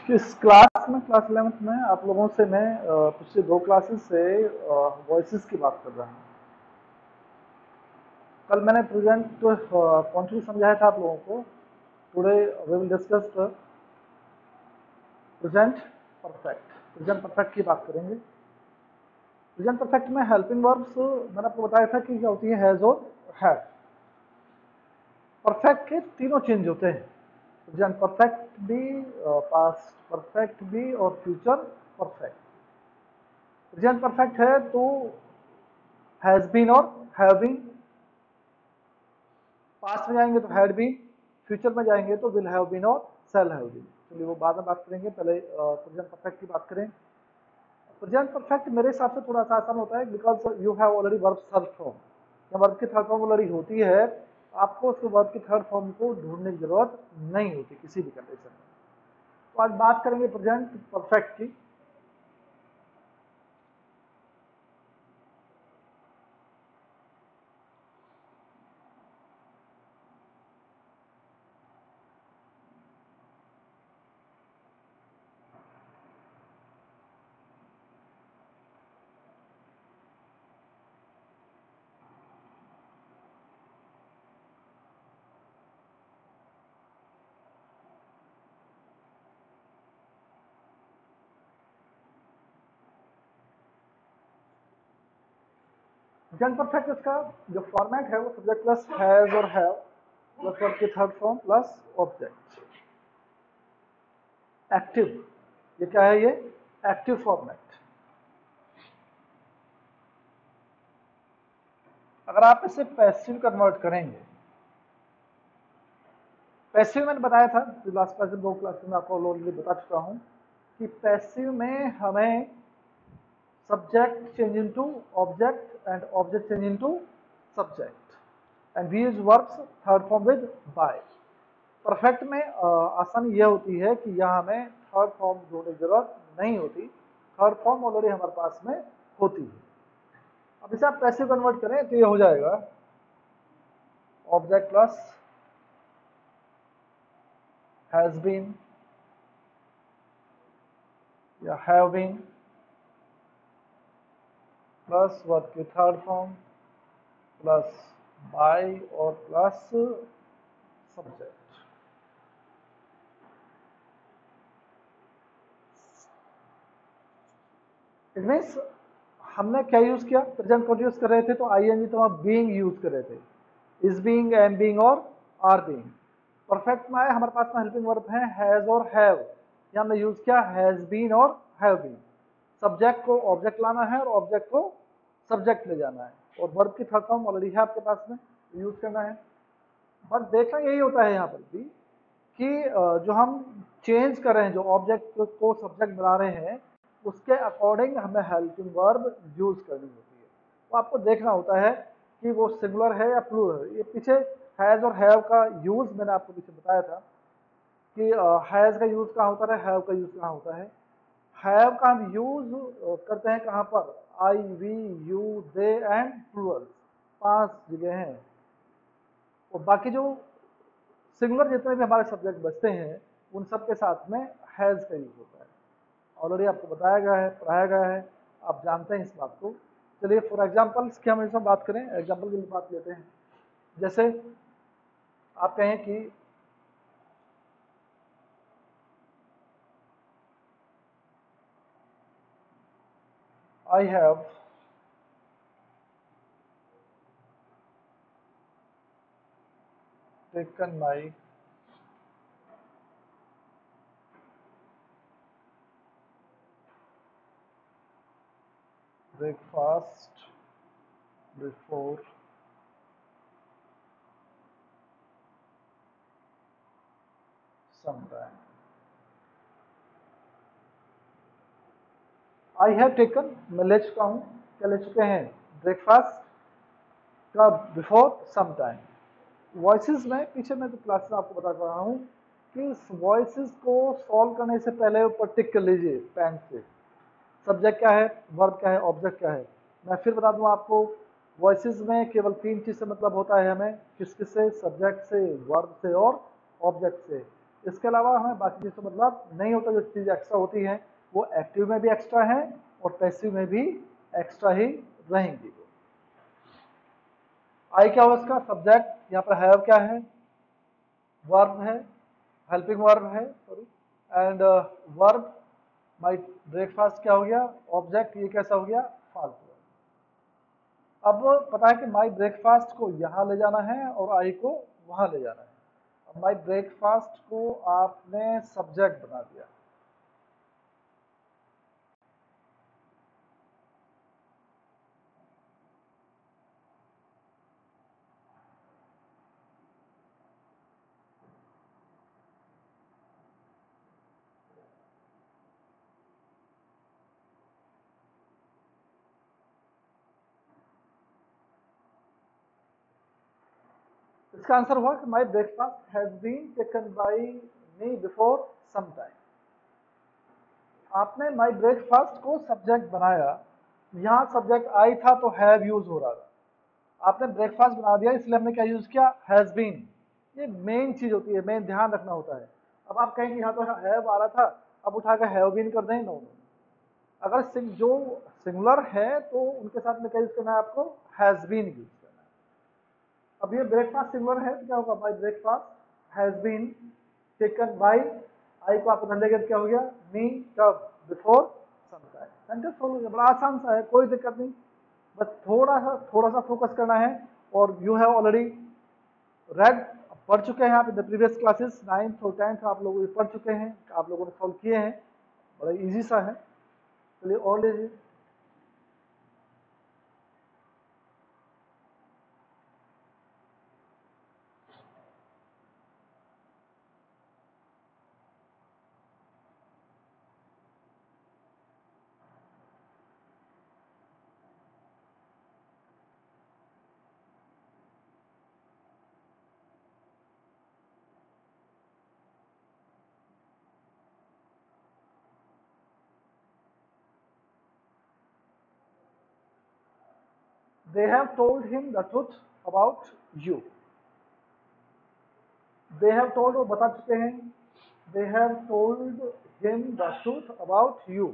इस क्लास में, class 11th में आप लोगों से मैं पिछले 2 क्लासेस से वॉइसेस की बात कर रहा हूँ। कल मैंने प्रेजेंट कॉन्ट्री समझाया था आप लोगों को। Today we will discuss present perfect. Present perfect की बात करेंगे। प्रेजेंट परफेक्ट में हेल्पिंग वर्ब्स मैंने आपको बताया था कि क्या होती है, हैज और हैव। परफेक्ट के तीनों चेंज होते हैं, प्रेजेंट परफेक्ट भी, पास्ट परफेक्ट भी और फ्यूचर परफेक्ट। प्रेजेंट परफेक्ट है तो हैज बीन और हैव बीन, पास्ट में जाएंगे तो हैड बीन, फ्यूचर में जाएंगे तो विल हैव बीन और शैल हैव बीन। चलिए वो बाद में बात करेंगे, पहले प्रेजेंट परफेक्ट की बात करें। प्रेजेंट परफेक्ट मेरे हिसाब से थोड़ा सा आसान होता है, because you have already verb third form. जब वर्ब की थर्ड फॉर्म ऑलरेडी होती है, आपको उस वर्ब की थर्ड फॉर्म को ढूंढने की जरूरत नहीं होती किसी भी कंडीशन में। तो आज बात करेंगे प्रेजेंट परफेक्ट की। प्रेजेंट परफेक्ट इसका जो फॉर्मेट है वो सब्जेक्ट प्लस हैज और हैव प्लस वर्ब की third form plus object. Active, ये क्या है, ये एक्टिव फॉर्मेट। अगर आप इसे पैसिव कन्वर्ट करेंगे, पैसिव मैंने बताया था लास्ट क्लास में, 2 क्लास में आपको ऑलरेडी बता चुका हूं कि पैसिव में हमें subject change into object and object change into subject and we use verbs third form with by. Perfect में आसानी यह होती है कि यहाँ हमें थर्ड फॉर्म जोड़ने की जरूरत नहीं होती, थर्ड फॉर्म ऑलरेडी हमारे पास में होती है। अब इसे आप पैसिव कन्वर्ट करें तो ये हो जाएगा ऑब्जेक्ट प्लस हैज बीन या हैव बीन प्लस वर्ब की थर्ड फॉर्म प्लस बाय और प्लस सब्जेक्ट। इट मीन्स हमने क्या यूज किया, प्रेजेंट कॉन्टिन्यूअस यूज कर रहे थे तो आईएनजी तो हम बीइंग यूज कर रहे थे, इज बीइंग, एम बीइंग और आर बीइंग। परफेक्ट में आए हमारे पास में हेल्पिंग वर्ब है हैज और हैव, यहाँ हमने यूज किया हैज बीन और हैव बीन। सब्जेक्ट को ऑब्जेक्ट लाना है और ऑब्जेक्ट को सब्जेक्ट ले जाना है, और वर्ब की थर्ड फॉर्म ऑलरेडी है आपके पास में, यूज करना है। बट देखना यही होता है यहाँ पर भी कि जो हम चेंज कर रहे हैं, जो ऑब्जेक्ट को सब्जेक्ट बना रहे हैं, उसके अकॉर्डिंग हमें हेल्पिंग वर्ब यूज करनी होती है। तो आपको देखना होता है कि वो सिंगुलर है या प्लूरल है। ये पीछे हैज और हैव का यूज मैंने आपको पीछे बताया था कि हैज का यूज कहाँ होता है, हैव का यूज कहाँ होता है। हैव का हम यूज करते हैं कहाँ पर, I, we, you, they and plural, 5 जगह हैं। और बाकी जो सिंगुलर जितने भी हमारे सब्जेक्ट बचते हैं उन सब के साथ में हैज का यूज होता है। ऑलरेडी आपको बताया गया है, पढ़ाया गया है, आप जानते हैं इस बात को। चलिए फॉर एग्जाम्पल की हम इसमें बात करें, एग्जाम्पल की बात लेते हैं। जैसे आप कहें कि I have taken my breakfast before some time. I have taken, मैं ले चुका हूँ, क्या ले चुके हैं, ब्रेकफास्ट का बिफोर सम टाइम। वॉइसेस में पीछे मैं तो क्लास में आपको बता रहा हूँ कि इस वॉइसेस को सॉल्व करने से पहले ऊपर टिक कर लीजिए पेन से, सब्जेक्ट क्या है, वर्ब क्या है, ऑब्जेक्ट क्या है। मैं फिर बता दूं आपको, वॉइसेस में केवल 3 चीज से मतलब होता है हमें, किस किस से, सब्जेक्ट से, वर्ब से और ऑब्जेक्ट से। इसके अलावा हमें बाकी चीज़ से मतलब नहीं होता। जो चीज़ एक्स्ट्रा होती है वो एक्टिव में भी एक्स्ट्रा है और पैसिव में भी एक्स्ट्रा ही रहेंगी। आई क्या हुआ इसका सब्जेक्ट, यहाँ पर हैव क्या है, वर्ब है, हेल्पिंग वर्ब है sorry, and verb my breakfast क्या हो गया, ऑब्जेक्ट, ये कैसा हो गया, फाल्स। अब पता है कि माई ब्रेकफास्ट को यहाँ ले जाना है और आई को वहाँ ले जाना है। अब माई ब्रेकफास्ट को आपने सब्जेक्ट बना दिया, इसका आंसर हुआ कि my breakfast has been taken by me before some time. आपने माई ब्रेकफास्ट को सब्जेक्ट बनाया, यहाँ सब्जेक्ट आई था तो हैव यूज हो रहा था, आपने ब्रेकफास्ट बना दिया इसलिए हमने क्या यूज किया, हैज बीन। ये मेन चीज होती है, मेन ध्यान रखना होता है। अब आप कहेंगे यहाँ तो हैव आ रहा था, अब उठा कर हैव बीन कर दें, नो। अगर जो सिंगुलर है तो उनके साथ में क्या यूज करना है आपको, हैज बीन यूज करना है। अब ये ब्रेकफास्ट सिंगुलर है तो क्या होगा, my breakfast has been taken by, I को आप उधर ले गए क्या हो गया, मी, कब, before some time. Sentence solve हो गया, बड़ा आसान सा है, कोई दिक्कत नहीं। बस थोड़ा सा फोकस करना है। और यू हैव ऑलरेडी रेड, पढ़ चुके हैं आप in the previous classes, 9th और 10th आप लोग ये पढ़ चुके हैं, आप लोगों ने सॉल्व किए हैं, बड़ा इजी सा है। चलिए और लीजिए। They have told him the truth about you. They have told, वो बता चुके हैं, they have told him the truth about you.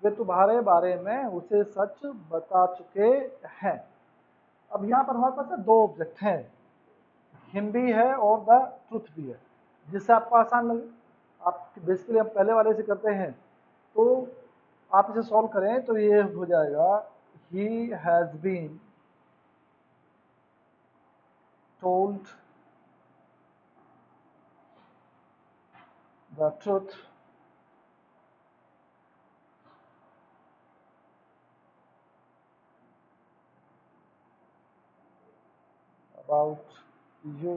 वे तुम्हारे बारे में उसे सच बता चुके हैं। अब यहाँ पर हमारे पास दो ऑब्जेक्ट हैं, हिम भी है और द ट्रुथ भी है, जिससे आपको आसान लगे। आप बेसिकली हम पहले वाले से करते हैं, तो आप इसे सॉल्व करें तो ये हो जाएगा, he has been told the truth about you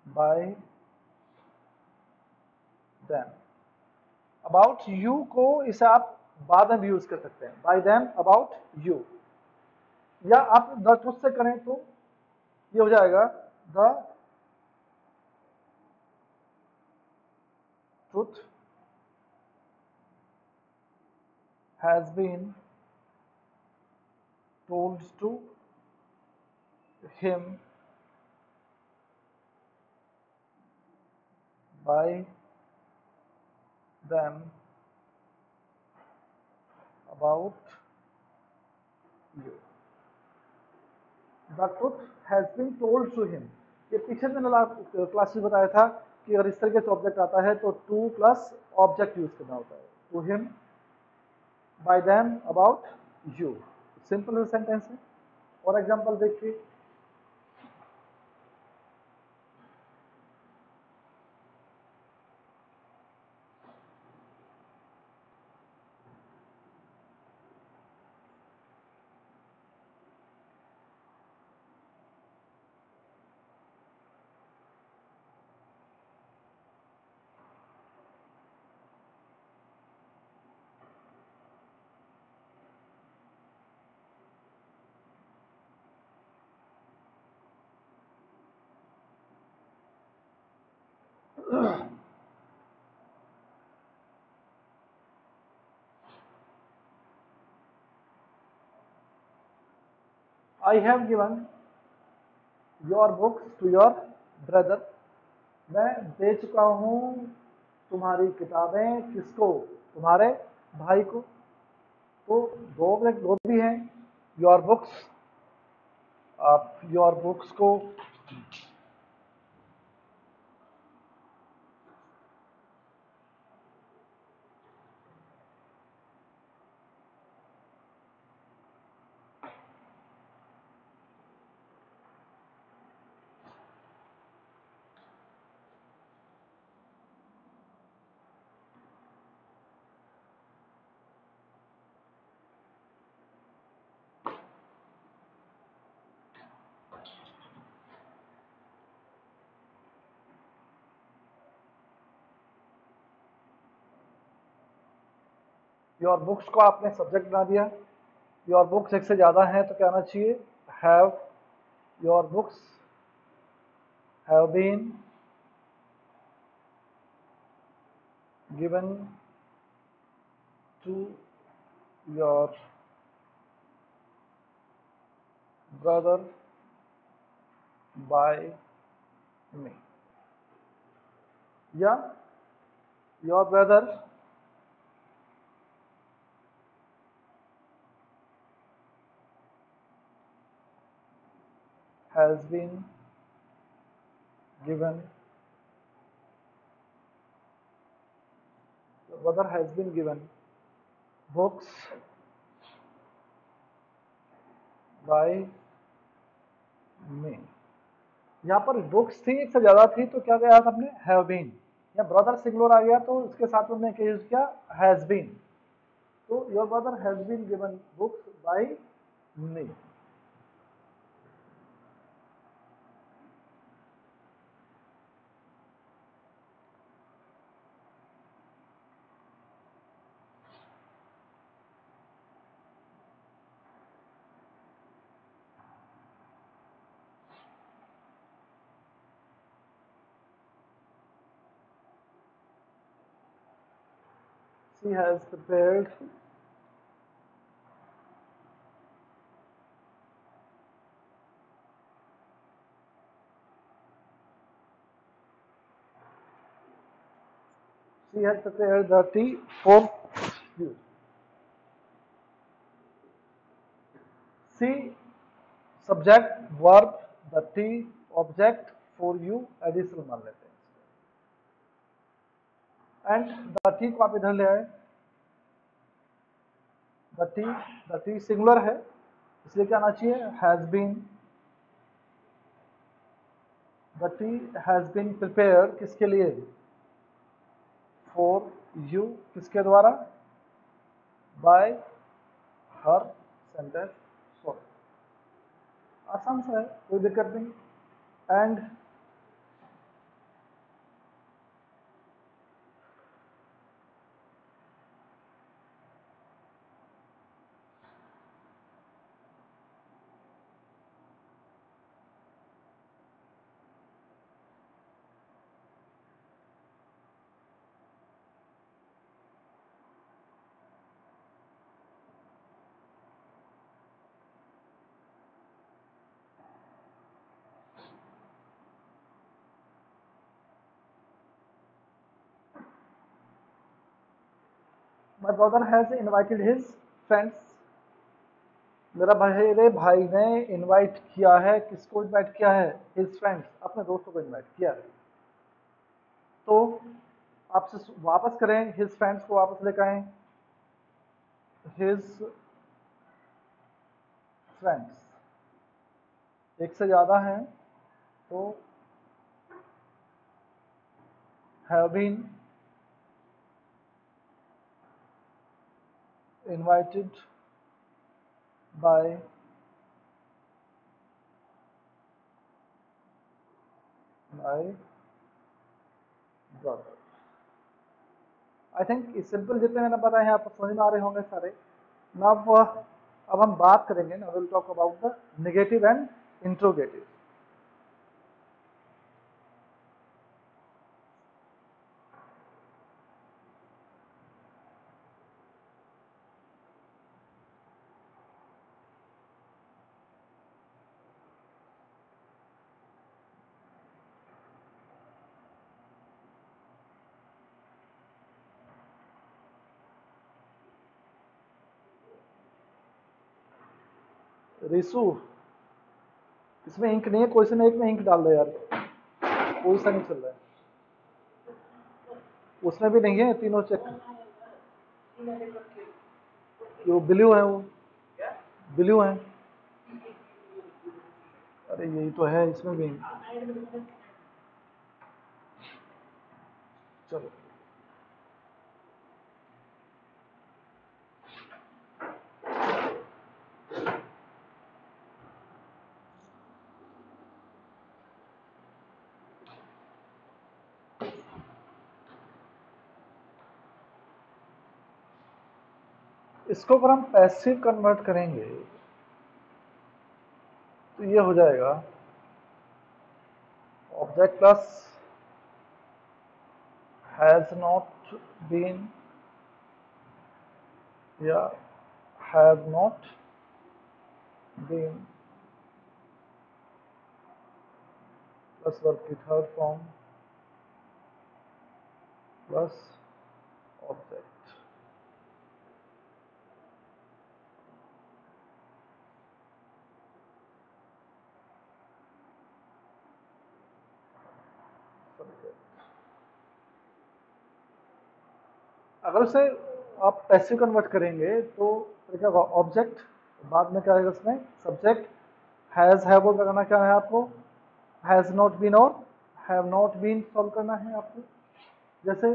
by them. About you को इसे आप बाद में भी यूज कर सकते हैं, बाय देम अबाउट यू, या आप द ट्रुथ से करें तो ये हो जाएगा, the truth has been told to him by them about you. The truth has been told to him, ये पीछे मैंने क्लास में बताया था कि अगर इस तरीके से ऑब्जेक्ट आता है तो टू प्लस ऑब्जेक्ट यूज करना होता है, to him by them about you. Simple sentence है। और एग्जांपल देखिए, I have given your books to your brother. मैं दे चुका हूँ तुम्हारी किताबें किसको, तुम्हारे भाई को। तो दो भी हैं, योर बुक्स, आप योर बुक्स को योर बुक्स को आपने सब्जेक्ट बना दिया। योर बुक्स एक से ज़्यादा हैं तो क्या आना चाहिए, have, your books have been given to your brother by me, या your brother has been given, your brother has been given books by me। यहाँ पर बुक्स थी, एक से ज्यादा थी तो क्या किया आपने, हैव बीन। या ब्रदर सिंगुलर आ गया तो इसके साथ में मैं क्या यूज किया, हैज बीन। तो your brother has been given books by me. She has prepared she has prepared the tea for you। See subject verb the T object for you additional मान लेते हैं। एंड द टी को आप इधर ले आए, the T singular है इसलिए क्या आना चाहिए, has been. The tea has been prepared किसके लिए, फॉर यू, किसके द्वारा, बाय हर, सेंटेंस सॉरी। आसान सा है, कोई दिक्कत नहीं। And my brother has invited his friends, मेरे भाई ने इनवाइट किया है, किसको इनवाइट किया है, हिज फ्रेंड्स, अपने दोस्तों को इनवाइट किया है। तो आपसे वापस करें, हिज फ्रेंड्स को वापस लेकर आए, हिज फ्रेंड्स एक से ज़्यादा हैं तो have been invited by my brother. I think इस सिंपल जितने मैंने बताए हैं आपको समझ में आ रहे होंगे सारे। नाउ अब हम बात करेंगे, now will talk about the negative and interrogative. Risu, इसमें इंक नहीं है, क्वेश्चन एक में इंक डाल दो यार, कोई सा नहीं चल रहा है, उसमें भी नहीं है, तीनों चेक, वो ब्लू है, वो ब्लू है, अरे यही तो है, इसमें भी चलो। इसको अगर हम पैसिव कन्वर्ट करेंगे तो ये हो जाएगा object plus has not been या have not been plus verb की थर्ड फॉर्म प्लस ऑब्जेक्ट। अगर उसे आप पैसिव कन्वर्ट करेंगे तो क्या होगा, ऑब्जेक्ट, बाद में क्या आएगा इसमें सब्जेक्ट, हैज हैव का करना क्या है आपको, हैज नॉट बीन और हैव नॉट बीन सॉल्व करना है आपको। जैसे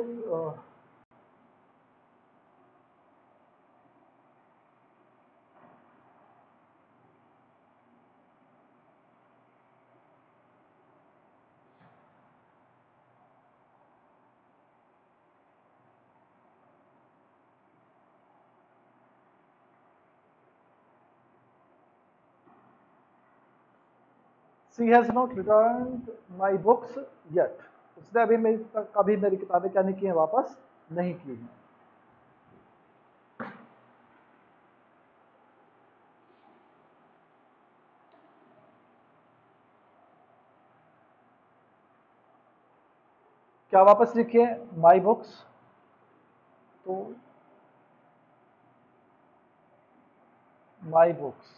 she has not return my books yet, उसने अभी मेरी किताबें क्या नहीं की हैं, वापस नहीं की हैं। क्या वापस लिखिए, माई बुक्स, तो माई बुक्स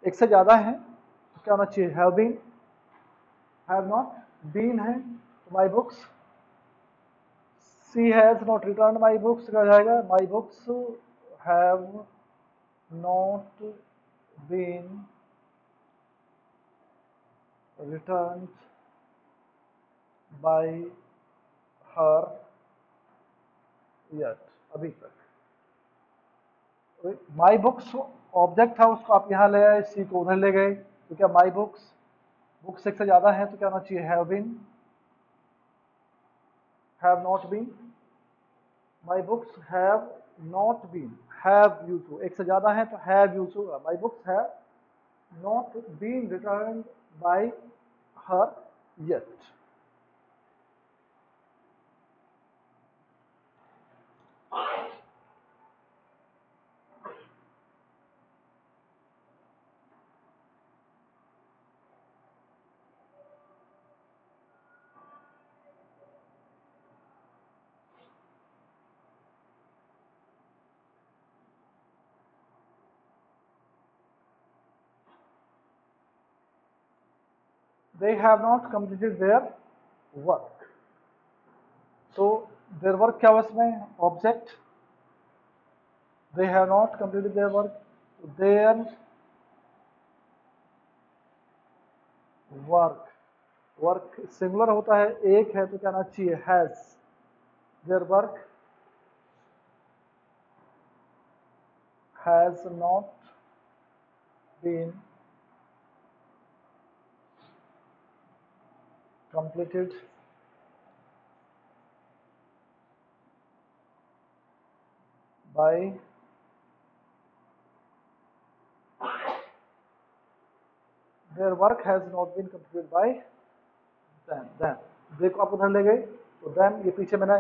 एक से ज़्यादा है तो क्या होना चाहिए, have been, have not been है तो my books, she has not return my books क्या हो जाएगा, my books have not been return by her yet, अभी तक। माई बुक्स ऑब्जेक्ट था, उसको आप यहाँ ले आए, सी को उधर ले गए, तो क्या माई बुक्स, बुक्स एक से ज़्यादा है तो क्या होना चाहिए, have been, have not been, my books have not been, have use to एक से ज़्यादा है तो have use to, my books have not been return by her yet. They have not completed their work, तो their work क्या हुआ इसमें, object, they have not completed their work, their work, work singular होता है, एक है तो क्या आना चाहिए, has, their work has not been completed by their work has not been completed by them। देखो आप उधर ले गए तो them, ये पीछे मैंने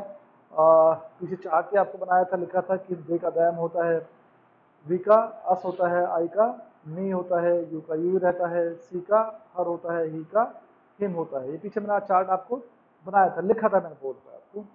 पीछे चार्ट के आपको बनाया था, लिखा था कि दे का them होता है, वी का अस होता है, आई का मी होता है, यू का यू रहता है, सी का हर होता है, ही का हिम होता है। ये पीछे मैंने चार्ट आपको बनाया था, लिखा था मैंने बोर्ड पर आपको।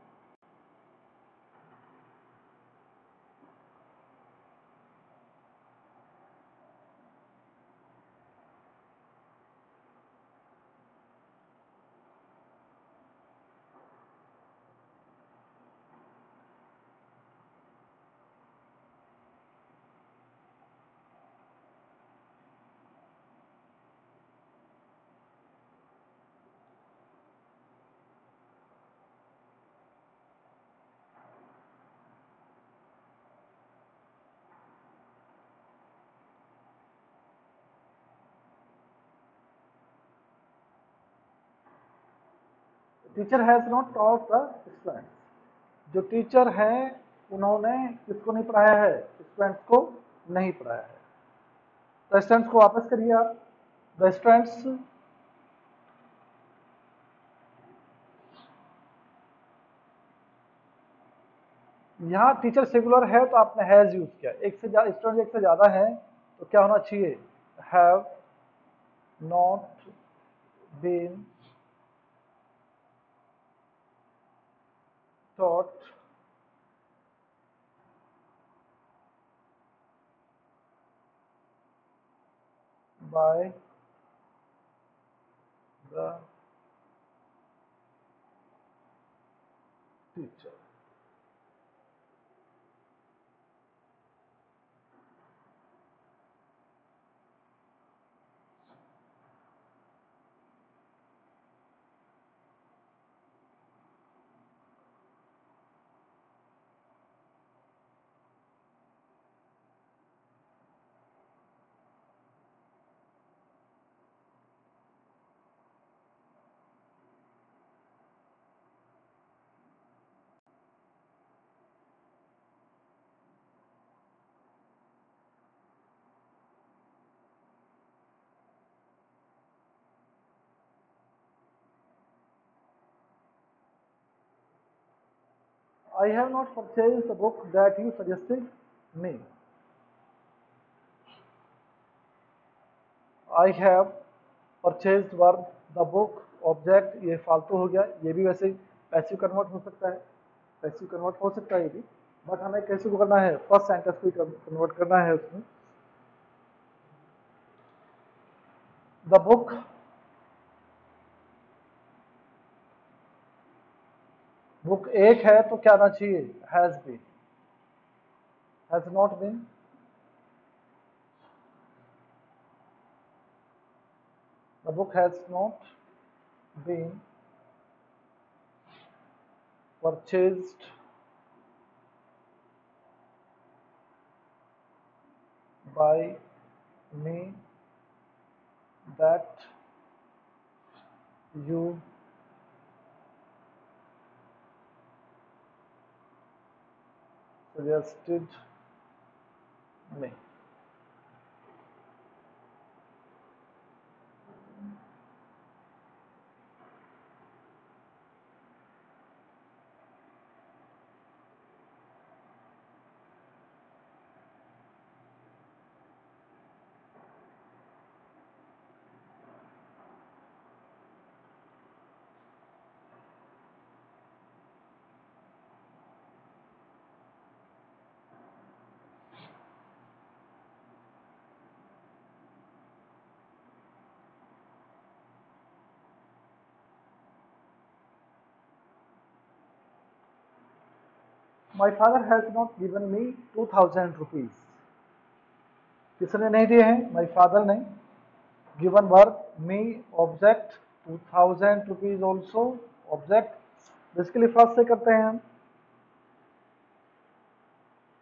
Teacher has not taught the students. जो टीचर हैं उन्होंने किसको नहीं पढ़ाया है? स्टूडेंट्स को नहीं पढ़ाया है। द स्टूडेंट्स को वापस करिए आप। द स्टूडेंट्स, यहाँ टीचर सिंगुलर है तो आपने हैज यूज किया। एक से ज्यादा स्टूडेंट, एक से ज्यादा है तो क्या होना चाहिए? Have not been taught by the teacher. I have not purchased the book that you suggested me. I have purchased verb, the book, object, ये फालतू हो गया। ये भी वैसे पैसिव कन्वर्ट हो सकता है, पैसिव कन्वर्ट हो सकता है ये भी, बट हमें कैसे को करना है? फर्स्ट सेंटेंस को कन्वर्ट करना है उसमें। द बुक बुक एक है तो क्या आना चाहिए? Has been. Has not been, the book has not been purchased by me that you suggested me. My father has not given me 2000 rupees. किसने नहीं दिए हैं? My father ने। Given verb, me, object, 2000 rupees also, object। Basically first से करते हैं हम।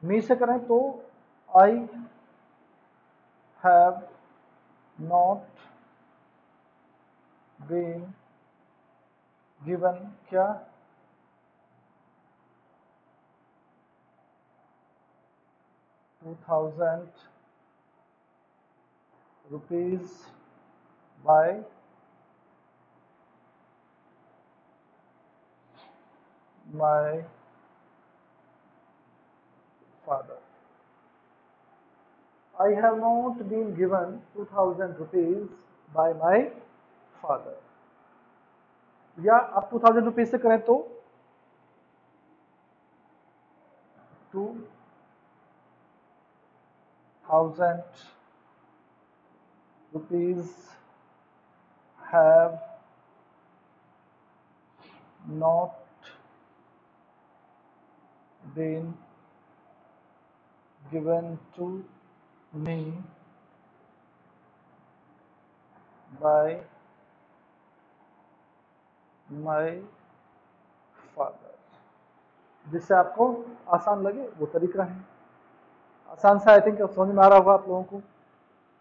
मी से करें तो I have not been given क्या? ₹2000 by my father. I have not been given 2000 rupees by my father. या आप 2000 रुपीज से करें तो 2000 rupees have not been given to me by my father। जिससे आपको आसान लगे वो तरीका है। आसान सा, आई थिंक समझ में आ रहा होगा आप लोगों को।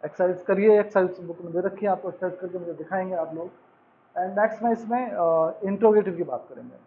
एक्सरसाइज करिए, एक्सरसाइज बुक में दे रखी है आपको, एक्सरसाइज करके मुझे दिखाएंगे आप लोग। एंड नेक्स्ट में इसमें इंट्रोगेटिव की बात करेंगे।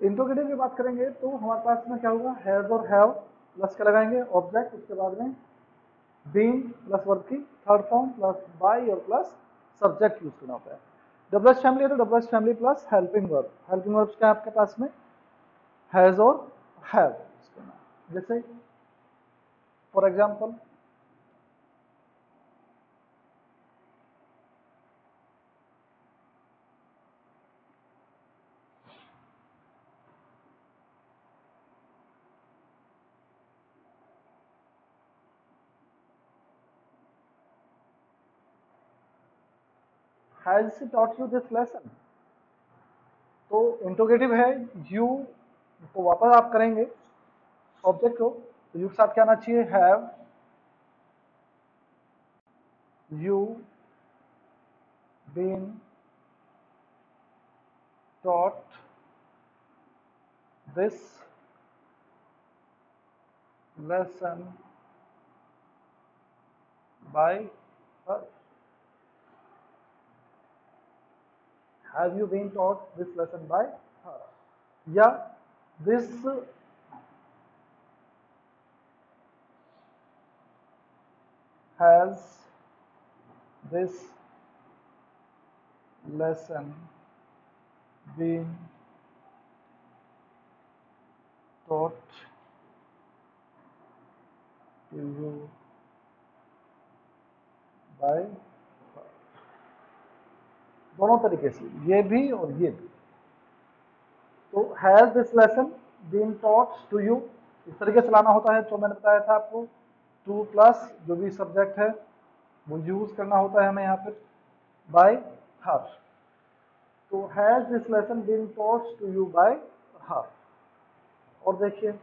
इंट्रोगेटिव की बात करेंगे तो हमारे पास में क्या होगा, हैज और हैव प्लस क्या लगाएंगे, ऑब्जेक्ट, उसके बाद में बीइंग प्लस वर्ब की थर्ड फॉर्म प्लस बाय और प्लस सब्जेक्ट यूज करना होता है। डबल फैमिली है तो double family plus helping verb. Helping verbs क्या है आपके पास में, हैज और हैव। जैसे for example has taught you this lesson, तो इंट्रोगेटिव है यू, तो वापस आप करेंगे ऑब्जेक्ट को, तो यू के साथ क्या आना चाहिए, have you been taught this lesson by her. Have you been taught this lesson by her? या this has this lesson been taught to you by her. दोनों तरीके से, ये भी और ये भी। तो has this lesson been taught to you, इस तरीके से लाना होता है। तो मैंने बताया था आपको, टू प्लस जो भी सब्जेक्ट है वो यूज करना होता है हमें यहाँ पे बाय हर। तो has this lesson been taught to you by her. और देखिए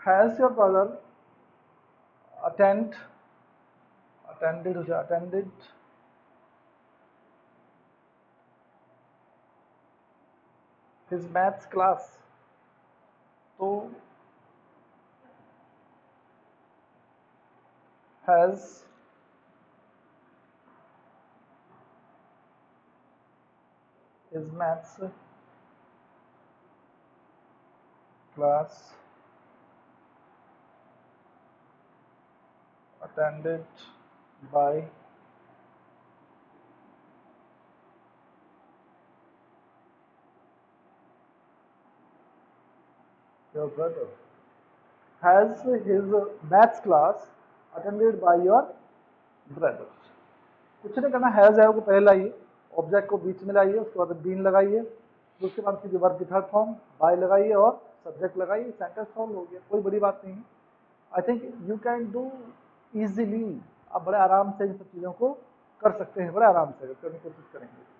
has your brother attended his maths class? तो has his maths class attended by your brother? Has his maths class attended by your brother? कुछ नहीं करना, has है को पहले लाइए, ऑब्जेक्ट को बीच में लाइए, उसके बाद बीन लगाइए, फिर उसके बाद सीधे वर्ब की थर्ड फॉर्म बाय लगाइए और सब्जेक्ट लगाइए, सेंटेंस सॉल्व हो गया, कोई बड़ी बात नहीं है। I think you can do easily, आप बड़े आराम से इन सब चीज़ों को कर सकते हैं, बड़े आराम से करने की कोशिश करेंगे।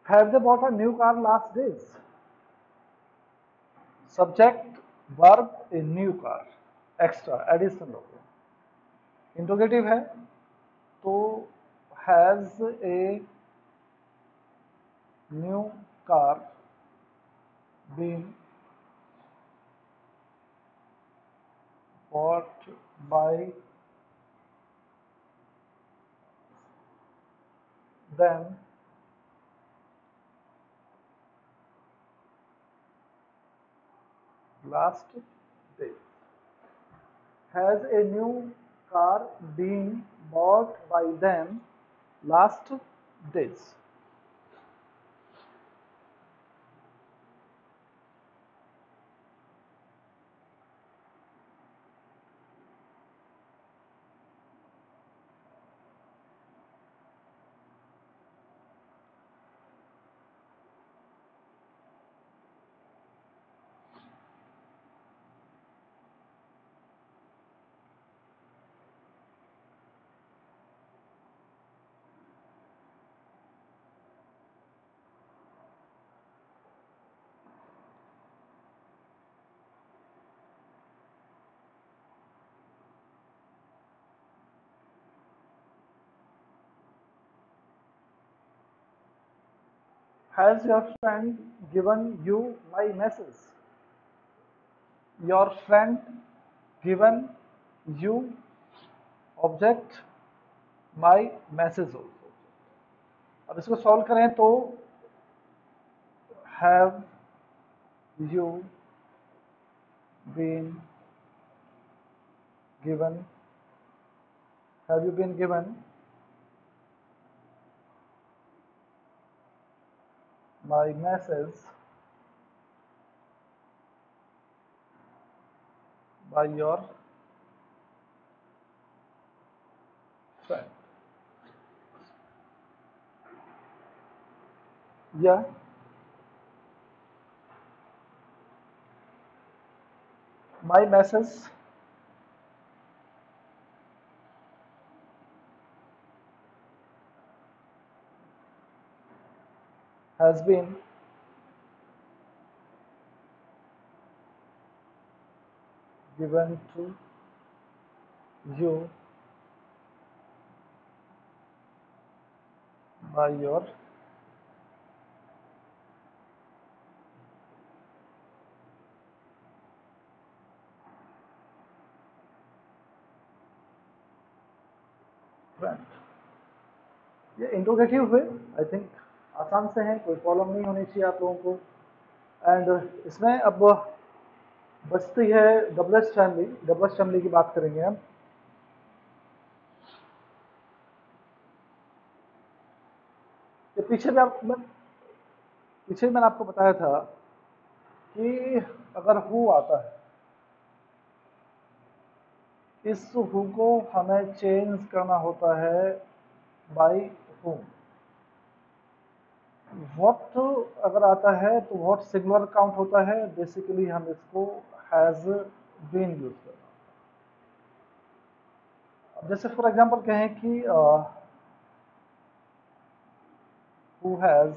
Have they bought a new car last days? Subject verb a new car, extra additional हो गया। इंट्रोगेटिव है तो has a new car been bought by them last day. Has a new car been bought by them last days? Has your friend given you my message? Your friend given you object my message also. अब इसको solve करें तो have you been given, have you been given my message by your friend? Yeah, my message has been given to you by your friend. ये interrogative हुए, I think आसान से हैं, कोई प्रॉब्लम नहीं होनी चाहिए आप लोगों को। एंड इसमें अब बचती है डबलेस फैमिली। डबलेस फैमिली की बात करेंगे हम। ये पीछे मैंने आपको बताया था कि अगर हु आता है, इस हु को हमें चेंज करना होता है बाय हुम। व्हाट अगर आता है तो व्हाट सिंगुलर काउंट होता है, बेसिकली हम इसको हैज बीन यूज करना। अब जैसे फॉर एग्जांपल कहें कि who has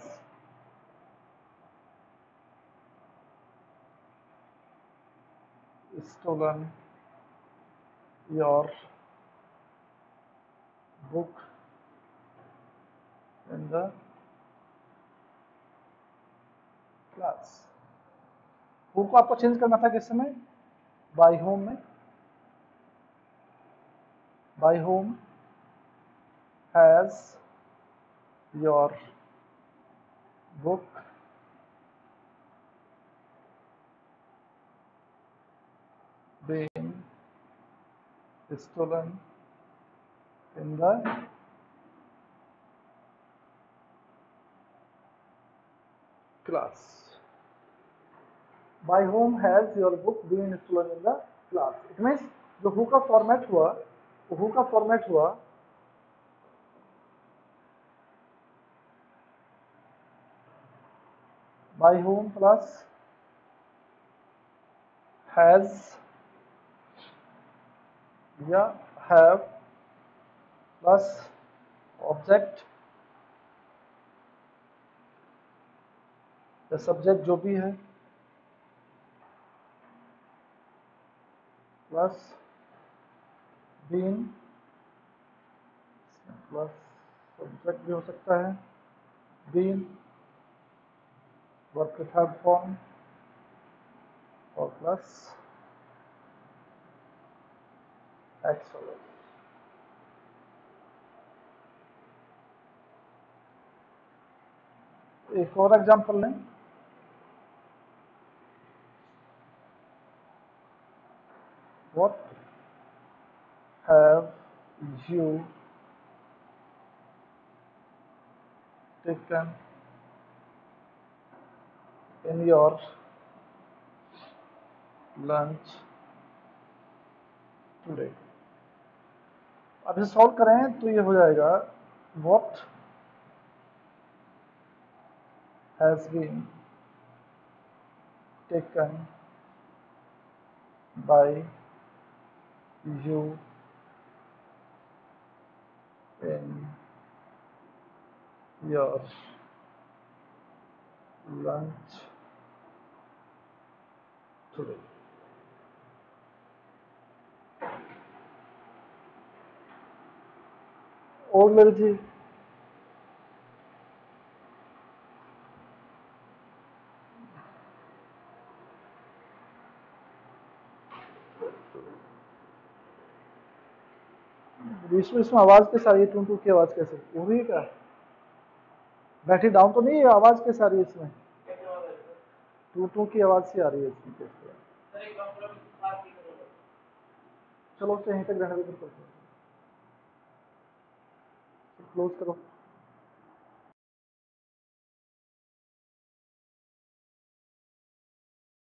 stolen your book in the class। Who को आपको चेंज करना था किस समय? बाय होम में। By whom has your book being stolen in the class. By whom has your book been stolen in the class? It means जो who का format हुआ, who का फॉर्मेट हुआ by whom plus has या have plus object या subject जो भी है प्लस बीन प्लस सब्जेक्ट भी हो सकता है बीन वर्ब के थर्ड फॉर्म और प्लस एक्स होगा। एक और एग्जांपल लें। What have you taken in your lunch today? अब इसे सॉल्व करें तो ये हो जाएगा What has been taken by you in your lunch today? और ले लीजिए। बीच में इसमें आवाज कैसे आ रही है? टू टू की आवाज कैसे हो रही है? क्या बैटरी डाउन तो नहीं है? आवाज कैसे आ रही है इसमें? टू टू की आवाज सी आ रही है इसमें कैसे? चलो उसे यहीं तक रहने दो, क्लोज करो।